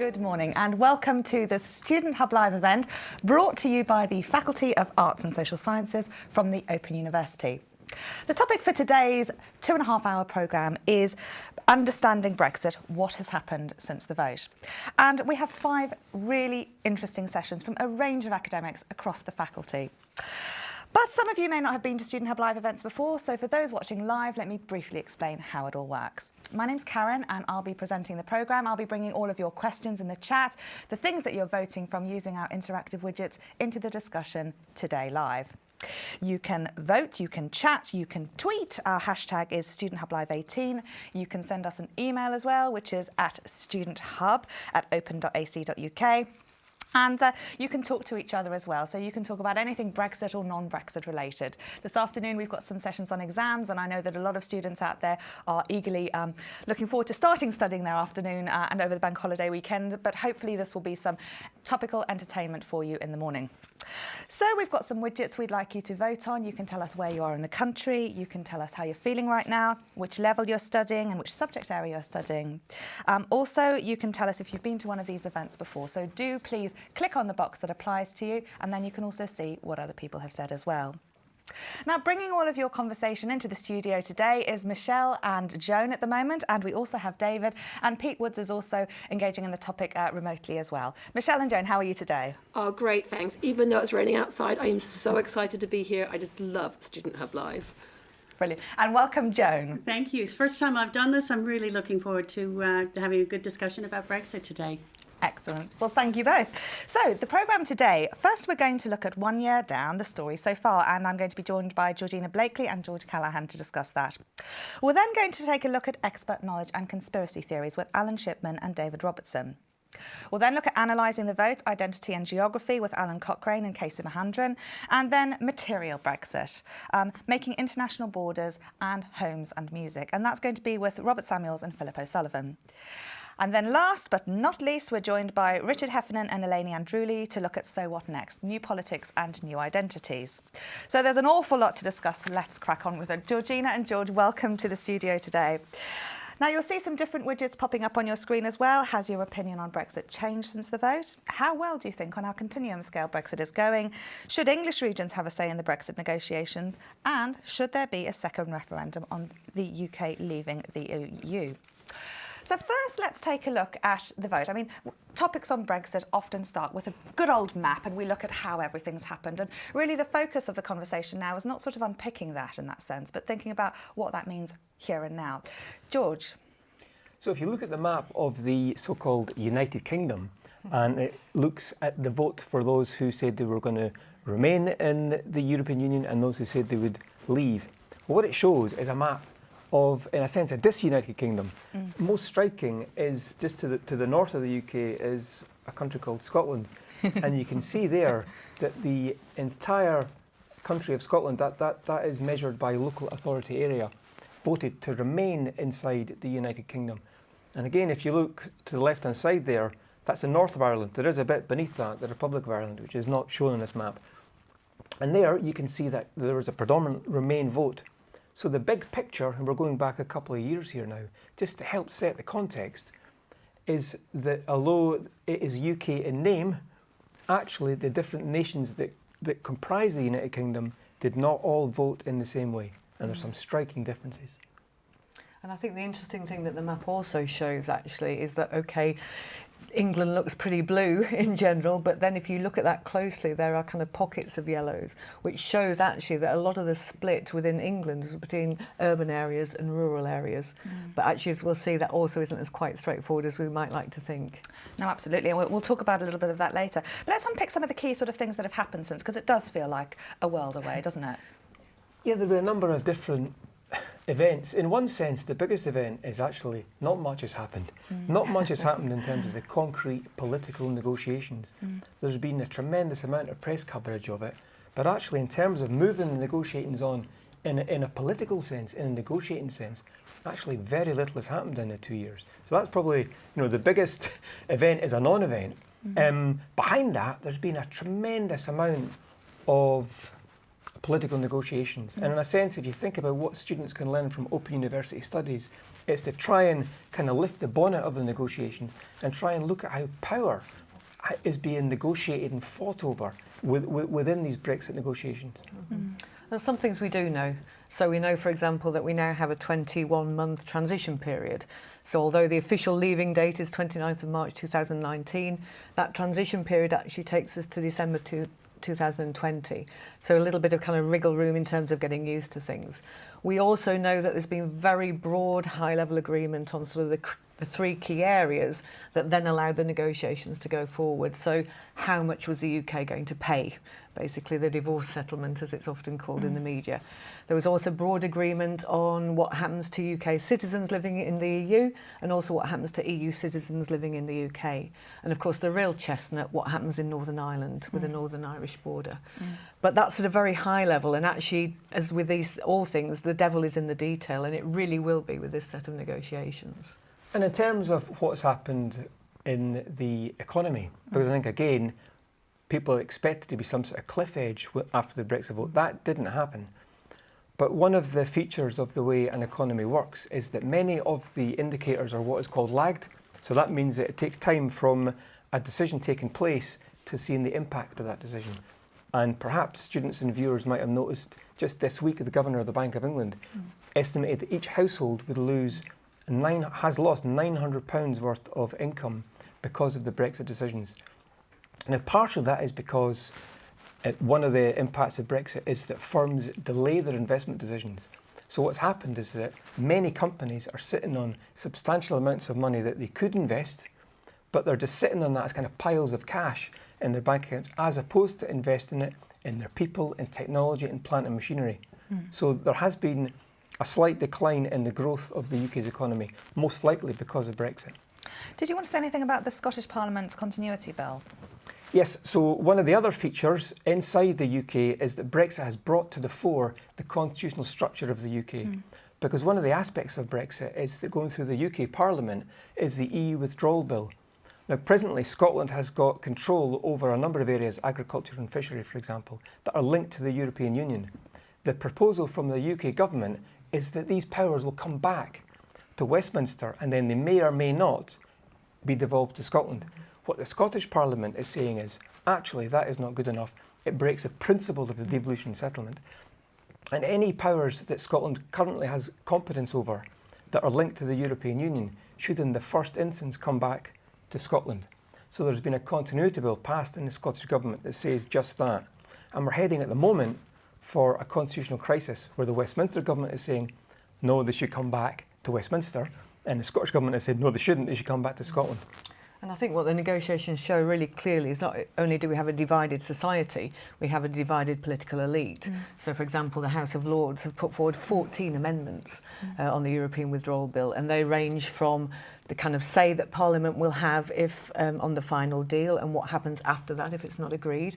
Good morning and welcome to the Student Hub Live event brought to you by the Faculty of Arts and Social Sciences from the Open University. The topic for today's 2.5-hour programme is understanding Brexit, what has happened since the vote. And we have 5 really interesting sessions from a range of academics across the faculty. But some of you may not have been to Student Hub Live events before, so for those watching live, let me briefly explain how it all works. My name's Karen and I'll be presenting the programme. I'll be bringing all of your questions in the chat, the things that you're voting from using our interactive widgets into the discussion today live. You can vote, you can chat, you can tweet. Our hashtag is StudentHubLive18. You can send us an email as well, which is at studenthub@open.ac.uk. And you can talk to each other as well. So you can talk about anything Brexit or non-Brexit related. This afternoon, we've got some sessions on exams, and I know that a lot of students out there are eagerly looking forward to starting studying their afternoon and over the bank holiday weekend. But hopefully this will be some topical entertainment for you in the morning. So we've got some widgets we'd like you to vote on. You can tell us where you are in the country. You can tell us how you're feeling right now, which level you're studying and which subject area you're studying. Also, you can tell us if you've been to one of these events before. So do please click on the box that applies to you, and then you can also see what other people have said as well. Now, bringing all of your conversation into the studio today is Michelle and Joan at the moment, and we also have David, and Pete Woods is also engaging in the topic remotely as well. Michelle and Joan, how are you today? Oh, great, thanks. Even though it's raining outside, I am so excited to be here. I just love Student Hub Live. Brilliant. And welcome, Joan. Thank you. It's the first time I've done this. I'm really looking forward to having a good discussion about Brexit today. Excellent. Well, thank you both. So the programme today, first we're going to look at 1 year down the story so far, and I'm going to be joined by Georgina Blakeley and George Callaghan to discuss that. We're then going to take a look at expert knowledge and conspiracy theories with Alan Shipman and David Robertson. We'll then look at analysing the vote, identity and geography with Alan Cochrane and Casey Mahandran, and then material Brexit, making international borders and homes and music. And that's going to be with Robert Samuels and Philip O'Sullivan. And then last but not least, we're joined by Richard Heffernan and Eleni Androuli to look at So What Next? New politics and new identities. So there's an awful lot to discuss. Let's crack on with it. Georgina and George, welcome to the studio today. Now, you'll see some different widgets popping up on your screen as well. Has your opinion on Brexit changed since the vote? How well do you think on our continuum scale Brexit is going? Should English regions have a say in the Brexit negotiations? And should there be a second referendum on the UK leaving the EU? So first, let's take a look at the vote. I mean, topics on Brexit often start with a good old map, and we look at how everything's happened. And really the focus of the conversation now is not sort of unpicking that in that sense, but thinking about what that means here and now. George? So if you look at the map of the so-called United Kingdom, and it looks at the vote for those who said they were going to remain in the European Union and those who said they would leave, well, what it shows is a map of, in a sense, a disunited kingdom. Most striking is just to the north of the UK is a country called Scotland. And you can see there that the entire country of Scotland, that is measured by local authority area, voted to remain inside the United Kingdom. And again, if you look to the left-hand side there, that's the north of Ireland. There is a bit beneath that, the Republic of Ireland, which is not shown on this map. And there you can see that there was a predominant Remain vote. So the big picture, and we're going back a couple of years here now, just to help set the context, is that although it is UK in name, actually the different nations that comprise the United Kingdom did not all vote in the same way. And there's some striking differences. And I think the interesting thing that the map also shows actually is that, OK, England looks pretty blue in general, but then if you look at that closely, there are kind of pockets of yellows, which shows actually that a lot of the split within England is between urban areas and rural areas. But actually, as we'll see, that also isn't as quite straightforward as we might like to think. No, absolutely. And we'll talk about a little bit of that later. But let's unpick some of the key sort of things that have happened since, because it does feel like a world away, doesn't it? Yeah, there were a number of different events. In one sense, the biggest event is actually not much has happened. Not much has happened in terms of the concrete political negotiations. There's been a tremendous amount of press coverage of it, but actually in terms of moving the negotiations on in a political sense, in a negotiating sense, actually very little has happened in the 2 years. So that's probably, the biggest event is a non-event. Behind that, there's been a tremendous amount of political negotiations. And in a sense, if you think about what students can learn from Open University studies, it's to try and kind of lift the bonnet of the negotiations and try and look at how power is being negotiated and fought over within these Brexit negotiations. There's some things we do know. So we know, for example, that we now have a 21-month transition period. So although the official leaving date is 29th of March 2019, that transition period actually takes us to December 2020. So a little bit of kind of wriggle room in terms of getting used to things. We also know that there's been very broad high-level agreement on sort of the three key areas that then allowed the negotiations to go forward. So how much was the UK going to pay? Basically the divorce settlement, as it's often called in the media. There was also broad agreement on what happens to UK citizens living in the EU and also what happens to EU citizens living in the UK. And of course the real chestnut, what happens in Northern Ireland with the Northern Irish border. But that's at a very high level, and actually, as with these all things, the devil is in the detail, and it really will be with this set of negotiations. And in terms of what's happened in the economy, because I think, again, people expected to be some sort of cliff edge after the Brexit vote. That didn't happen. But one of the features of the way an economy works is that many of the indicators are what is called lagged. So that means that it takes time from a decision taking place to seeing the impact of that decision. And perhaps students and viewers might have noticed just this week the Governor of the Bank of England estimated that each household would has lost £900 worth of income because of the Brexit decisions. Now, part of that is because one of the impacts of Brexit is that firms delay their investment decisions. So what's happened is that many companies are sitting on substantial amounts of money that they could invest, but they're just sitting on that as kind of piles of cash in their bank accounts, as opposed to investing it in their people, in technology, in plant and machinery. So there has been a slight decline in the growth of the UK's economy, most likely because of Brexit. Did you want to say anything about the Scottish Parliament's continuity bill? Yes, so one of the other features inside the UK is that Brexit has brought to the fore the constitutional structure of the UK. Because one of the aspects of Brexit is that going through the UK Parliament is the EU withdrawal bill. Now, presently, Scotland has got control over a number of areas, agriculture and fishery, for example, that are linked to the European Union. The proposal from the UK government is that these powers will come back to Westminster and then they may or may not be devolved to Scotland. What the Scottish Parliament is saying is, actually, that is not good enough. It breaks the principle of the devolution settlement. And any powers that Scotland currently has competence over that are linked to the European Union should in the first instance come back to Scotland. So there's been a continuity bill passed in the Scottish Government that says just that. And we're heading at the moment for a constitutional crisis where the Westminster Government is saying, no, they should come back to Westminster. And the Scottish Government has said, no, they shouldn't, they should come back to Scotland. And I think what the negotiations show really clearly is not only do we have a divided society, we have a divided political elite. So, for example, the House of Lords have put forward 14 amendments on the European Withdrawal Bill, and they range from the kind of say that Parliament will have if on the final deal and what happens after that if it's not agreed.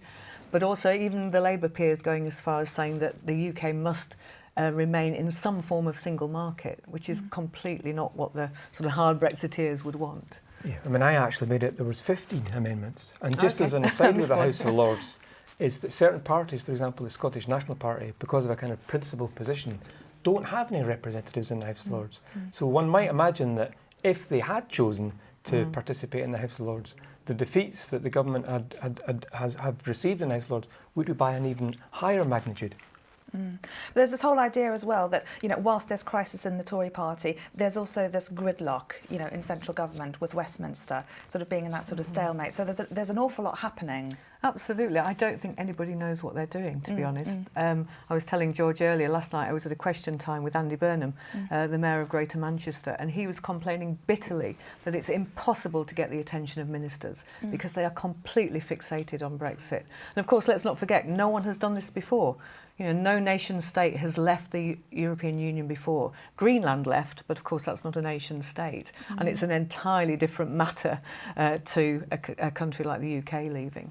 But also even the Labour peers going as far as saying that the UK must remain in some form of single market, which is completely not what the sort of hard Brexiteers would want. Yeah, I mean, I actually made it, there was 15 amendments. And just as an aside with the House of Lords, is that certain parties, for example, the Scottish National Party, because of a kind of principled position, don't have any representatives in the House of Lords. So one might imagine that if they had chosen to participate in the House of Lords, the defeats that the government have received in the House of Lords would be by an even higher magnitude. But there's this whole idea as well that, you know, whilst there's crisis in the Tory party, there's also this gridlock, you know, in central government with Westminster sort of being in that sort of stalemate. So there's an awful lot happening. Absolutely. I don't think anybody knows what they're doing, to be honest. I was telling George earlier, last night I was at a question time with Andy Burnham, the Mayor of Greater Manchester, and he was complaining bitterly that it's impossible to get the attention of ministers because they are completely fixated on Brexit. And of course, let's not forget, no one has done this before. You know, no nation state has left the European Union before. Greenland left, but of course that's not a nation state. And it's an entirely different matter to a country like the UK leaving.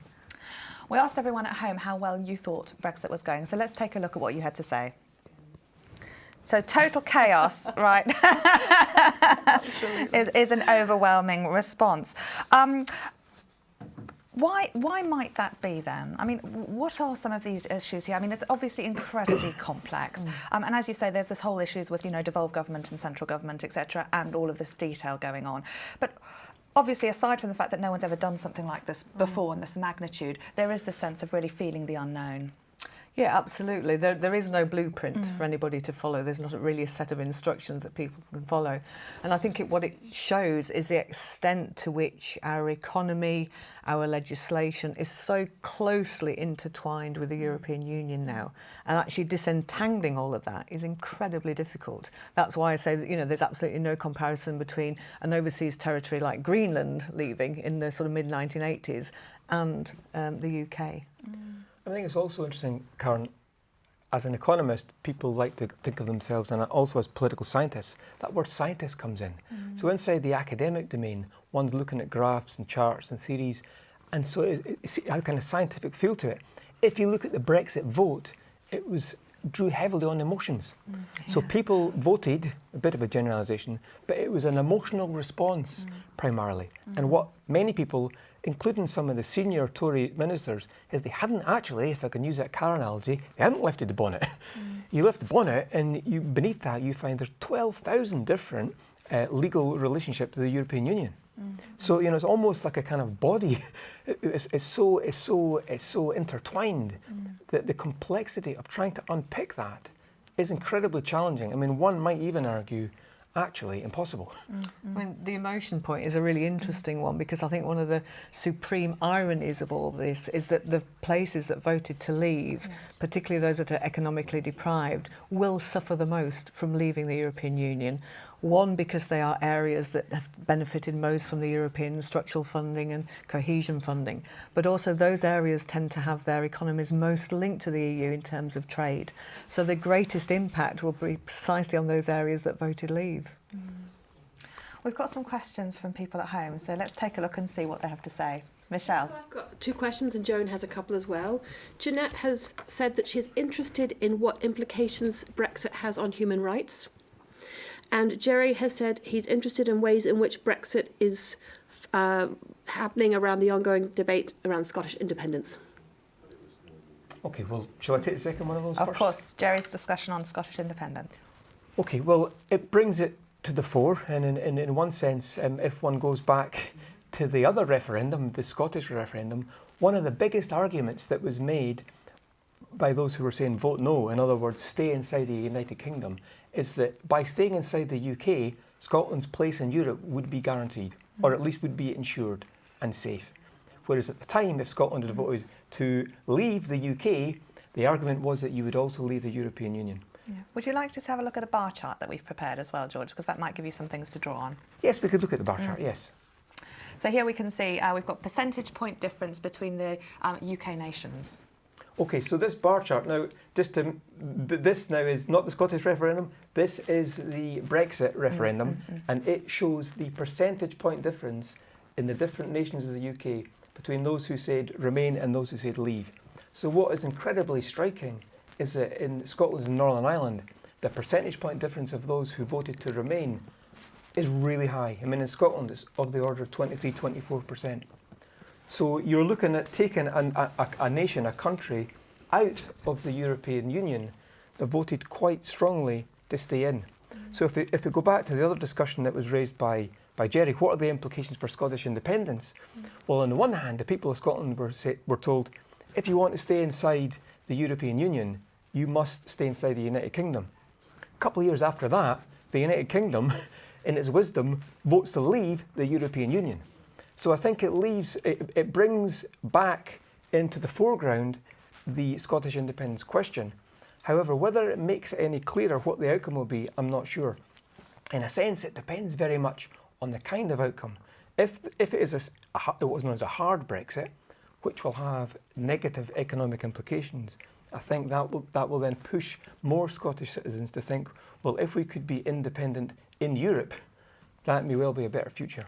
We asked everyone at home how well you thought Brexit was going, so let's take a look at what you had to say. So total chaos, right, is an overwhelming response. Why might that be then? I mean, what are some of these issues here? I mean, it's obviously incredibly complex. And as you say, there's this whole issues with, devolved government and central government, etc., and all of this detail going on. But obviously, aside from the fact that no one's ever done something like this before in this magnitude, there is this sense of really feeling the unknown. Yeah, absolutely. There is no blueprint for anybody to follow. There's not really a set of instructions that people can follow. And I think what it shows is the extent to which our economy, our legislation is so closely intertwined with the European Union now. And actually disentangling all of that is incredibly difficult. That's why I say that, there's absolutely no comparison between an overseas territory like Greenland leaving in the sort of mid-1980s and the UK. I think it's also interesting, Karen, as an economist, people like to think of themselves, and also as political scientists, that word scientist comes in. So inside the academic domain, one's looking at graphs and charts and theories, and so it's a kind of scientific feel to it. If you look at the Brexit vote, it drew heavily on emotions. So people voted, a bit of a generalisation, but it was an emotional response primarily. And what many people, including some of the senior Tory ministers, is they hadn't actually, if I can use that car analogy, they hadn't lifted the bonnet. You lift the bonnet and beneath that you find there's 12,000 different legal relationships to the European Union. So, it's almost like a kind of body. It's so intertwined that the complexity of trying to unpick that is incredibly challenging. I mean, one might even argue, actually impossible. I mean, the emotion point is a really interesting one, because I think one of the supreme ironies of all this is that the places that voted to leave, particularly those that are economically deprived, will suffer the most from leaving the European Union. One, because they are areas that have benefited most from the European structural funding and cohesion funding, but also those areas tend to have their economies most linked to the EU in terms of trade. So the greatest impact will be precisely on those areas that voted leave. We've got some questions from people at home, so let's take a look and see what they have to say. Michelle. So I've got 2 questions, and Joan has a couple as well. Jeanette has said that she's interested in what implications Brexit has on human rights. And Jerry has said he's interested in ways in which Brexit is happening around the ongoing debate around Scottish independence. Okay, well, shall I take the second one of those first? Of course, Jerry's discussion on Scottish independence. Okay, well, it brings it to the fore, and in one sense, if one goes back to the other referendum, the Scottish referendum, one of the biggest arguments that was made by those who were saying vote no, in other words, stay inside the United Kingdom, is that by staying inside the UK, Scotland's place in Europe would be guaranteed, or at least would be ensured and safe. Whereas at the time, if Scotland had voted to leave the UK, the argument was that you would also leave the European Union. Yeah. Would you like to have a look at a bar chart that we've prepared as well, George, because that might give you some things to draw on? Yes, we could look at the bar chart, yes. So here we can see we've got percentage point difference between the UK nations. Okay, so this bar chart now, this now is not the Scottish referendum, this is the Brexit referendum, and it shows the percentage point difference in the different nations of the UK between those who said remain and those who said leave. So what is incredibly striking is that in Scotland and Northern Ireland, the percentage point difference of those who voted to remain is really high. I mean, in Scotland, it's of the order of 23-24%. So you're looking at taking a nation, a country, out of the European Union that voted quite strongly to stay in. So if we go back to the other discussion that was raised by Jerry, what are the implications for Scottish independence? Well, on the one hand, the people of Scotland were told, if you want to stay inside the European Union, you must stay inside the United Kingdom. A couple of years after that, the United Kingdom, in its wisdom, votes to leave the European Union. So I think it brings back into the foreground the Scottish independence question. However, whether it makes it any clearer what the outcome will be, I'm not sure. In a sense, it depends very much on the kind of outcome. If it is what's known as a hard Brexit, which will have negative economic implications, I think that will then push more Scottish citizens to think, well, if we could be independent in Europe, that may well be a better future.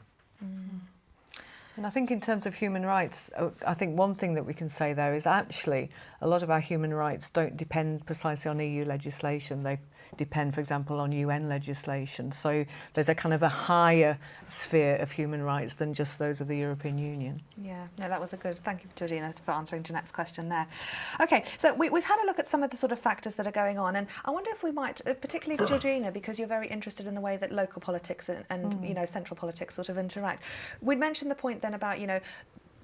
And I think in terms of human rights, I think one thing that we can say there is actually a lot of our human rights don't depend precisely on EU legislation. depend, for example, on UN legislation. So there's a kind of a higher sphere of human rights than just those of the European Union. Yeah, no, that was a good, thank you, Georgina, for answering Jeanette's question there. Okay, so we've had a look at some of the sort of factors that are going on, and I wonder if we might, particularly Georgina, because you're very interested in the way that local politics and you know, central politics sort of interact. We'd mentioned the point then about, you know,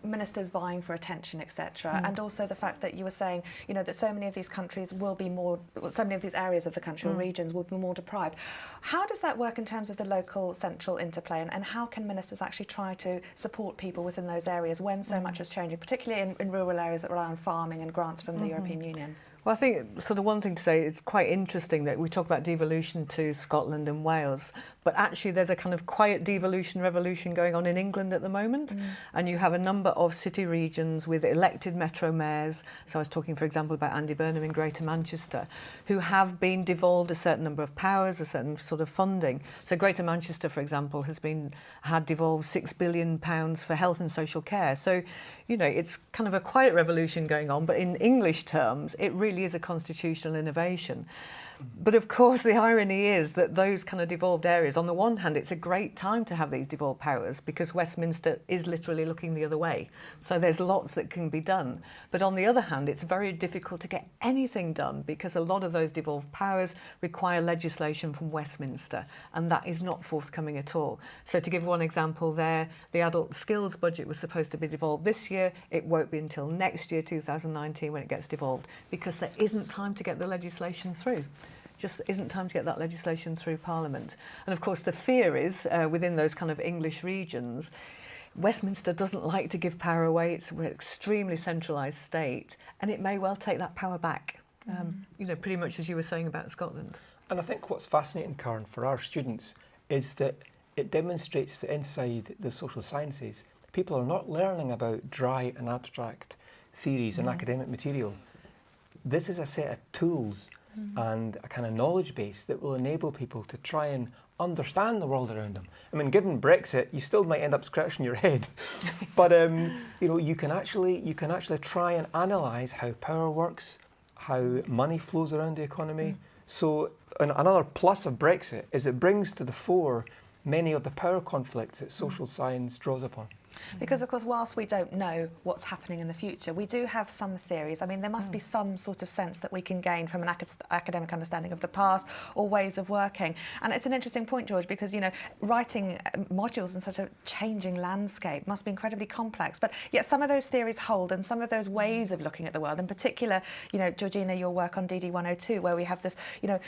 ministers vying for attention, etc., and also the fact that you were saying, you know, that so many of these countries will be more, so many of these areas of the country or regions will be more deprived. How does that work in terms of the local central interplay, and how can ministers actually try to support people within those areas when so much is changing, particularly in rural areas that rely on farming and grants from the European Union? Well, I think sort of one thing to say, it's quite interesting that we talk about devolution to Scotland and Wales, but actually there's a kind of quiet devolution revolution going on in England at the moment. And you have a number of city regions with elected metro mayors. So I was talking, for example, about Andy Burnham in Greater Manchester, who have been devolved a certain number of powers, a certain sort of funding. So Greater Manchester, for example, had devolved £6 billion for health and social care. So, you know, it's kind of a quiet revolution going on, but in English terms, it really is a constitutional innovation. But of course, the irony is that those kind of devolved areas, on the one hand, it's a great time to have these devolved powers because Westminster is literally looking the other way. So there's lots that can be done. But on the other hand, it's very difficult to get anything done because a lot of those devolved powers require legislation from Westminster, and that is not forthcoming at all. So to give one example there, the adult skills budget was supposed to be devolved this year. It won't be until next year, 2019, when it gets devolved, because there isn't time to get the legislation through. Just isn't time to get that legislation through Parliament. And of course the fear is, within those kind of English regions, Westminster doesn't like to give power away. It's an extremely centralised state, and it may well take that power back, you know, pretty much as you were saying about Scotland. And I think what's fascinating, Karen, for our students is that it demonstrates that inside the social sciences, people are not learning about dry and abstract theories and academic material. This is a set of tools and a kind of knowledge base that will enable people to try and understand the world around them. I mean, given Brexit, you still might end up scratching your head, but you know, you can actually try and analyse how power works, how money flows around the economy. So another plus of Brexit is it brings to the fore many of the power conflicts that social science draws upon. Because, of course, whilst we don't know what's happening in the future, we do have some theories. I mean, there must be some sort of sense that we can gain from an academic understanding of the past or ways of working. And it's an interesting point, George, because, you know, writing modules in such a changing landscape must be incredibly complex. But yet some of those theories hold, and some of those ways of looking at the world, in particular, you know, Georgina, your work on DD 102, where we have this, you know,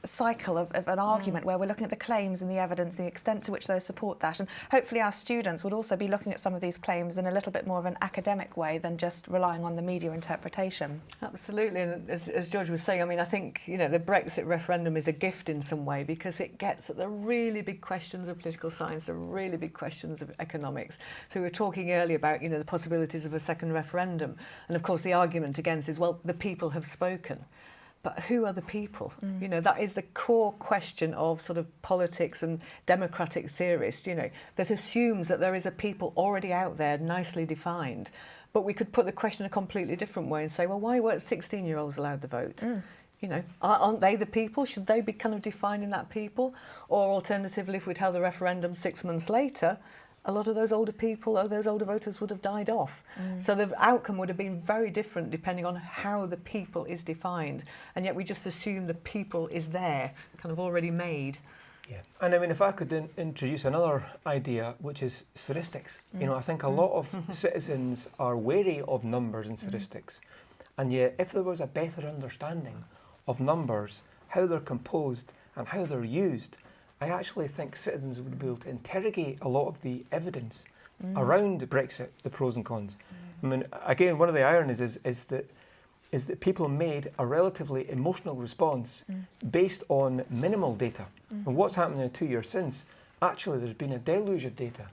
cycle of an argument where we're looking at the claims and the evidence, the extent to which those support that, and hopefully our students would also be looking at some of these claims in a little bit more of an academic way than just relying on the media interpretation. Absolutely, and as George was saying, I mean, I think, you know, the Brexit referendum is a gift in some way because it gets at the really big questions of political science, the really big questions of economics. So we were talking earlier about, you know, the possibilities of a second referendum, and of course the argument against is, well, the people have spoken. But who are the people? You know, that is the core question of sort of politics and democratic theorists, you know, that assumes that there is a people already out there nicely defined. But we could put the question a completely different way and say, well, why weren't 16-year-olds allowed to vote? You know, aren't they the people? Should they be kind of defining that people? Or alternatively, if we'd held the referendum 6 months later, a lot of those older people or those older voters would have died off. So the outcome would have been very different depending on how the people is defined. And yet we just assume the people is there, kind of already made. Yeah, and I mean, if I could introduce another idea, which is statistics. You know, I think a lot of citizens are wary of numbers and statistics. And yet, if there was a better understanding of numbers, how they're composed and how they're used, I actually think citizens would be able to interrogate a lot of the evidence around Brexit, the pros and cons. I mean, again, one of the ironies is that people made a relatively emotional response based on minimal data. And what's happened in the 2 years since, actually there's been a deluge of data.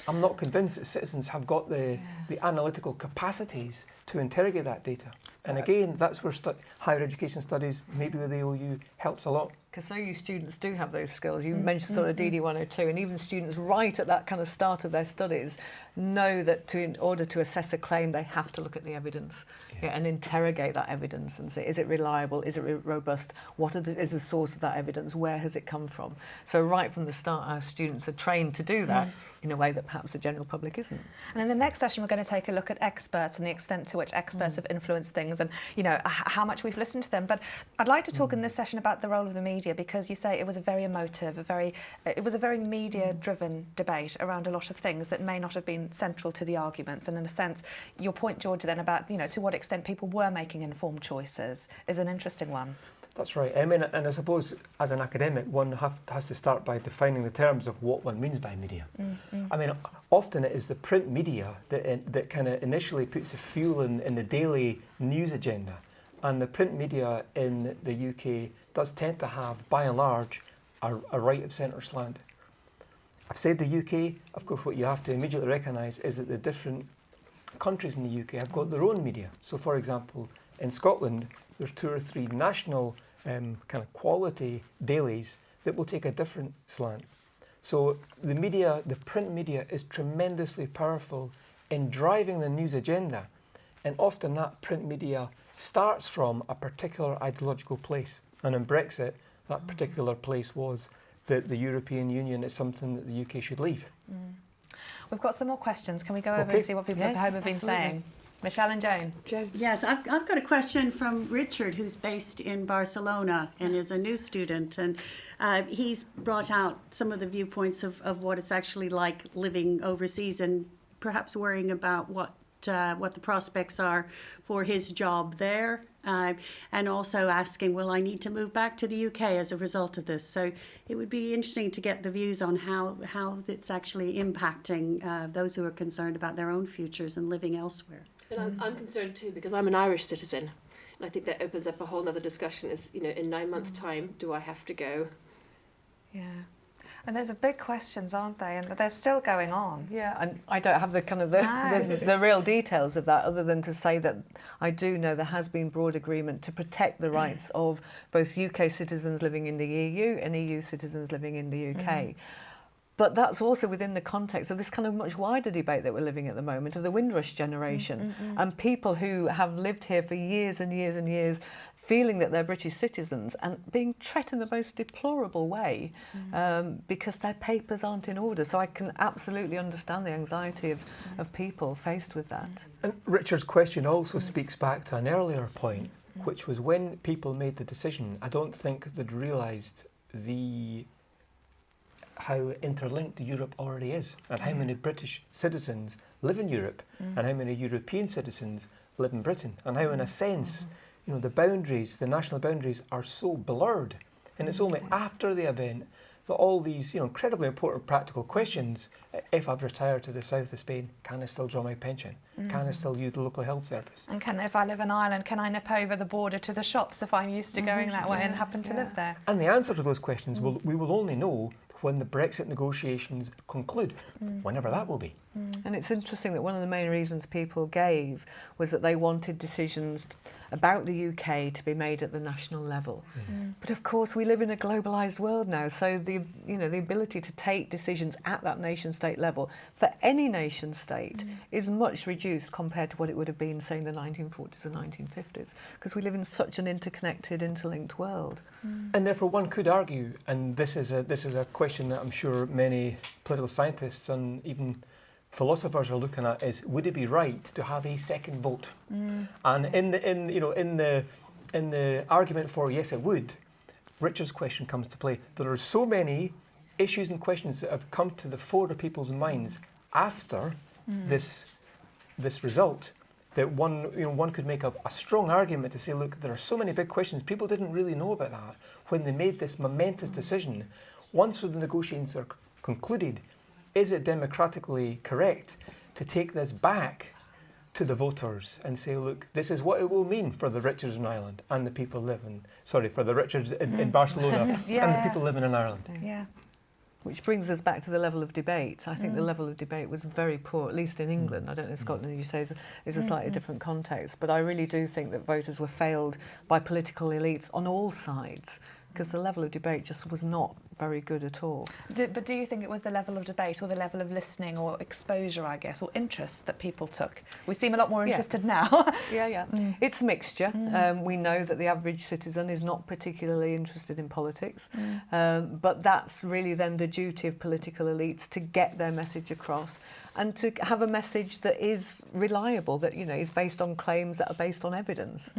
I'm not convinced that citizens have got the analytical capacities to interrogate that data. And again, that's where higher education studies, maybe with the OU, helps a lot. Because so you students do have those skills. You mentioned sort of DD 102, and even students right at that kind of start of their studies know that in order to assess a claim, they have to look at the evidence and interrogate that evidence and say, is it reliable? Is it robust? Is the source of that evidence? Where has it come from? So right from the start, our students are trained to do that in a way that perhaps the general public isn't. And in the next session, we're going to take a look at experts and the extent to which experts have influenced things and, you know, how much we've listened to them. But I'd like to talk in this session about the role of the media, because you say it was a very emotive, it was a very media-driven debate around a lot of things that may not have been central to the arguments. And in a sense, your point, Georgia, then about, you know, to what extent people were making informed choices is an interesting one. That's right. I mean, and I suppose as an academic, one has to start by defining the terms of what one means by media. I mean, often it is the print media that kind of initially puts the fuel in the daily news agenda. And the print media in the UK does tend to have, by and large, a right of centre slant. I've said the UK, of course, what you have to immediately recognise is that the different countries in the UK have got their own media. So, for example, in Scotland, there's 2 or 3 national kind of quality dailies that will take a different slant. So the media, the print media, is tremendously powerful in driving the news agenda. And often that print media starts from a particular ideological place. And in Brexit, that particular place was that the European Union is something that the UK should leave. We've got some more questions. Can we go over and see what people at home have been saying? Michelle and Joan. Yes, I've got a question from Richard, who's based in Barcelona and is a new student, and he's brought out some of the viewpoints of what it's actually like living overseas, and perhaps worrying about what the prospects are for his job there, and also asking, will I need to move back to the UK as a result of this? So it would be interesting to get the views on how it's actually impacting those who are concerned about their own futures and living elsewhere. And I'm concerned too, because I'm an Irish citizen, and I think that opens up a whole other discussion. Is, you know, in 9 months' time, do I have to go? Yeah. And those are big questions, aren't they? And they're still going on. Yeah, and I don't have the kind of the real details of that, other than to say that I do know there has been broad agreement to protect the rights of both UK citizens living in the EU and EU citizens living in the UK. But that's also within the context of this kind of much wider debate that we're living at the moment of the Windrush generation and people who have lived here for years and years and years, feeling that they're British citizens and being treated in the most deplorable way because their papers aren't in order. So I can absolutely understand the anxiety of people faced with that. And Richard's question also speaks back to an earlier point, which was when people made the decision, I don't think they'd realised how interlinked Europe already is, and how many British citizens live in Europe, and how many European citizens live in Britain, and how, in a sense, you know, the boundaries, the national boundaries, are so blurred. And it's only after the event that all these, you know, incredibly important practical questions: if I've retired to the south of Spain, can I still draw my pension? Can I still use the local health service? And if I live in Ireland, can I nip over the border to the shops if I'm used to going that way and happen to live there? And the answer to those questions we will only know when the Brexit negotiations conclude, whenever that will be. And it's interesting that one of the main reasons people gave was that they wanted decisions about the UK to be made at the national level. But of course we live in a globalised world now, so the ability to take decisions at that nation state level for any nation state is much reduced compared to what it would have been, say, in the 1940s and 1950s, because we live in such an interconnected, interlinked world. And therefore one could argue, and this is a question that I'm sure many political scientists and even philosophers are looking at, is would it be right to have a second vote? And in the argument for yes, it would, Richard's question comes to play. There are so many issues and questions that have come to the fore of people's minds after this result that one could make a strong argument to say, look, there are so many big questions. People didn't really know about that when they made this momentous decision. Once the negotiations are concluded, is it democratically correct to take this back to the voters and say, look, this is what it will mean for the Richards in Ireland and the people living, for the Richards in Barcelona and the people living in Ireland. Yeah. Which brings us back to the level of debate. I think the level of debate was very poor, at least in England. I don't know, Scotland, you say, is a slightly different context. But I really do think that voters were failed by political elites on all sides because the level of debate just was not very good at all. But do you think it was the level of debate or the level of listening or exposure, I guess, or interest that people took? We seem a lot more interested now. Yeah. It's a mixture. We know that the average citizen is not particularly interested in politics, but that's really then the duty of political elites to get their message across and to have a message that is reliable, that, you know, is based on claims that are based on evidence.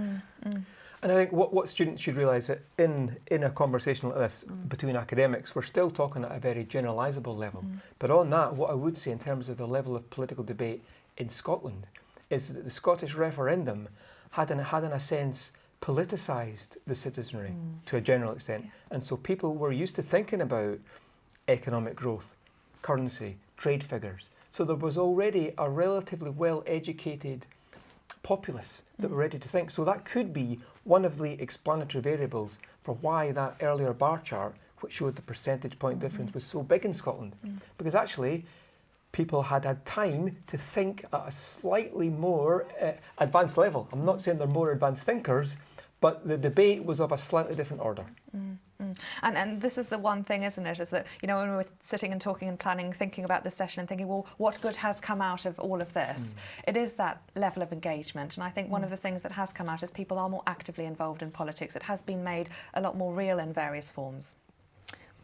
And I think what students should realise that in a conversation like this between academics, we're still talking at a very generalisable level. But on that, what I would say in terms of the level of political debate in Scotland is that the Scottish referendum had in a sense politicised the citizenry to a general extent. And so people were used to thinking about economic growth, currency, trade figures. So there was already a relatively well-educated populace that were ready to think. So that could be one of the explanatory variables for why that earlier bar chart, which showed the percentage point difference, was so big in Scotland. Because actually, people had had time to think at a slightly more advanced level. I'm not saying they're more advanced thinkers, but the debate was of a slightly different order. And this is the one thing, isn't it, is that, you know, when we were sitting and talking and planning, thinking about this session and thinking, well, what good has come out of all of this? It is that level of engagement. And I think one of the things that has come out is people are more actively involved in politics. It has been made a lot more real in various forms.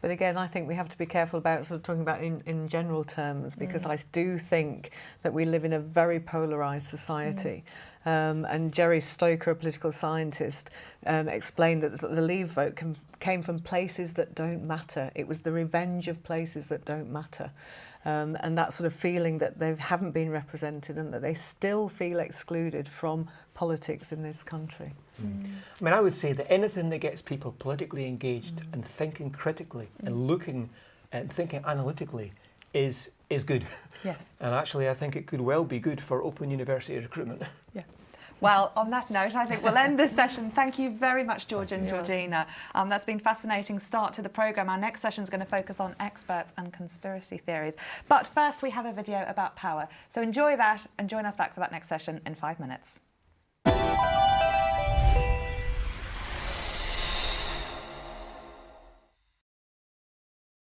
But again, I think we have to be careful about sort of talking about in general terms, because I do think that we live in a very polarised society. And Jerry Stoker, a political scientist, explained that the Leave vote came from places that don't matter. It was the revenge of places that don't matter. And that sort of feeling that they haven't been represented and that they still feel excluded from politics in this country. I mean, I would say that anything that gets people politically engaged and thinking critically and looking and thinking analytically is good. Yes. And actually, I think it could well be good for open university recruitment. Yeah. Well, on that note, I think we'll end this session. Thank you very much, George and Georgina. That's been a fascinating start to the programme. Our next session is going to focus on experts and conspiracy theories. But first, we have a video about power. So enjoy that and join us back for that next session in 5 minutes.